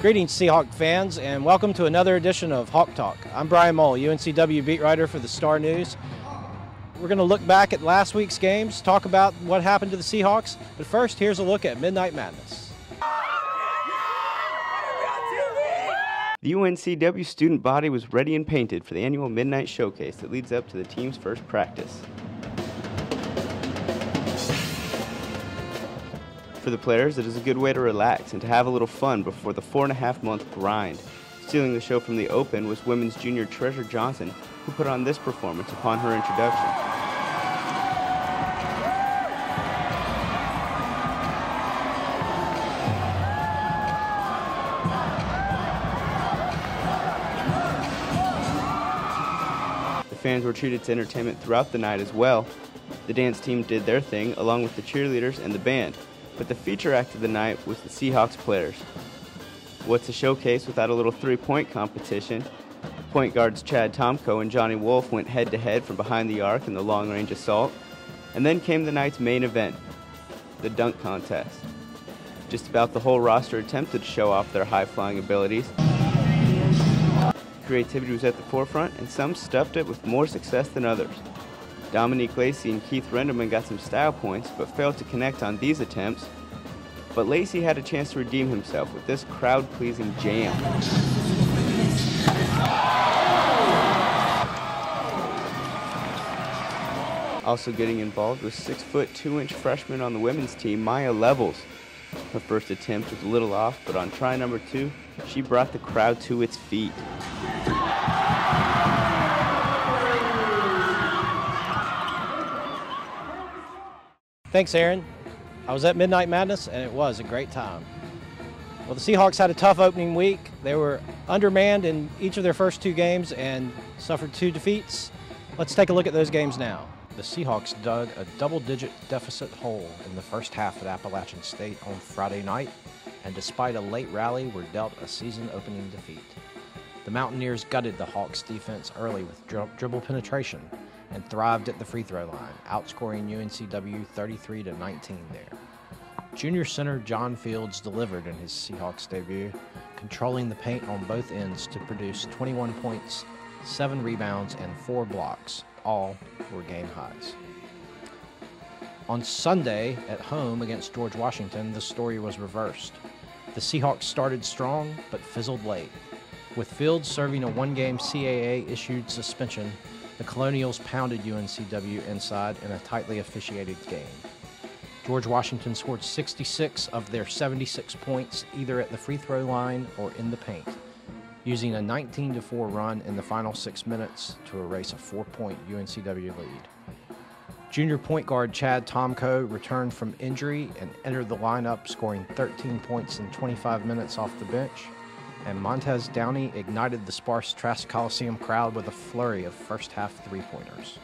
Greetings, Seahawks fans, and welcome to another edition of Hawk Talk. I'm Brian Mull, UNCW beat writer for the Star News. We're going to look back at last week's games, talk about what happened to the Seahawks, but first, here's a look at Midnight Madness. The UNCW student body was ready and painted for the annual Midnight Showcase that leads up to the team's first practice. For the players, it is a good way to relax and to have a little fun before the 4.5-month grind. Stealing the show from the Open was women's junior Treasure Johnson, who put on this performance upon her introduction. The fans were treated to entertainment throughout the night as well. The dance team did their thing along with the cheerleaders and the band. But the feature act of the night was the Seahawks players. What's a showcase without a little three-point competition? Point guards Chad Tomko and Johnny Wolf went head-to-head from behind the arc in the long-range assault. And then came the night's main event, the dunk contest. Just about the whole roster attempted to show off their high-flying abilities. Creativity was at the forefront, and some stuffed it with more success than others. Dominique Lacey and Keith Rendelman got some style points, but failed to connect on these attempts. But Lacey had a chance to redeem himself with this crowd-pleasing jam. Also getting involved was 6'2" freshman on the women's team, Maya Levels. Her first attempt was a little off, but on try number 2, she brought the crowd to its feet. Thanks, Aaron. I was at Midnight Madness, and it was a great time. Well, the Seahawks had a tough opening week. They were undermanned in each of their first 2 games and suffered 2 defeats. Let's take a look at those games now. The Seahawks dug a double-digit deficit hole in the first half at Appalachian State on Friday night, and despite a late rally, were dealt a season-opening defeat. The Mountaineers gutted the Hawks' defense early with dribble penetration and thrived at the free throw line, outscoring UNCW 33-19 there. Junior center John Fields delivered in his Seahawks debut, controlling the paint on both ends to produce 21 points, 7 rebounds, and 4 blocks. All were game highs. On Sunday, at home against George Washington, the story was reversed. The Seahawks started strong, but fizzled late. With Fields serving a 1-game CAA-issued suspension, the Colonials pounded UNCW inside in a tightly officiated game. George Washington scored 66 of their 76 points either at the free throw line or in the paint, using a 19-4 run in the final 6 minutes to erase a 4-point UNCW lead. Junior point guard Chad Tomko returned from injury and entered the lineup, scoring 13 points in 25 minutes off the bench. And Montez Downey ignited the sparse Trask Coliseum crowd with a flurry of first-half three-pointers.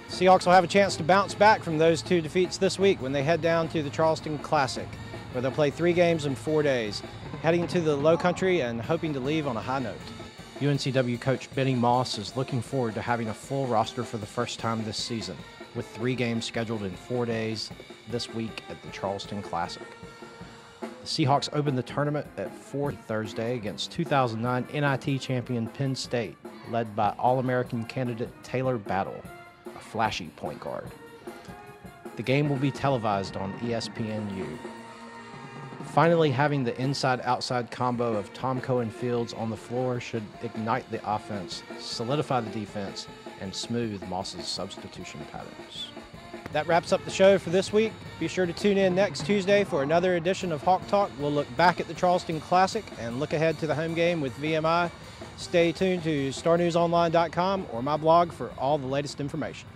Seahawks will have a chance to bounce back from those 2 defeats this week when they head down to the Charleston Classic, where they'll play 3 games in 4 days, heading to the Low Country and hoping to leave on a high note. UNCW coach Benny Moss is looking forward to having a full roster for the first time this season, with 3 games scheduled in 4 days this week at the Charleston Classic. The Seahawks opened the tournament at 4 Thursday against 2009 NIT champion Penn State, led by All-American candidate Taylor Battle, a flashy point guard. The game will be televised on ESPNU. Finally, having the inside-outside combo of Tomko and Fields on the floor should ignite the offense, solidify the defense, and smooth Moss's substitution patterns. That wraps up the show for this week. Be sure to tune in next Tuesday for another edition of Hawk Talk. We'll look back at the Charleston Classic and look ahead to the home game with VMI. Stay tuned to StarNewsOnline.com or my blog for all the latest information.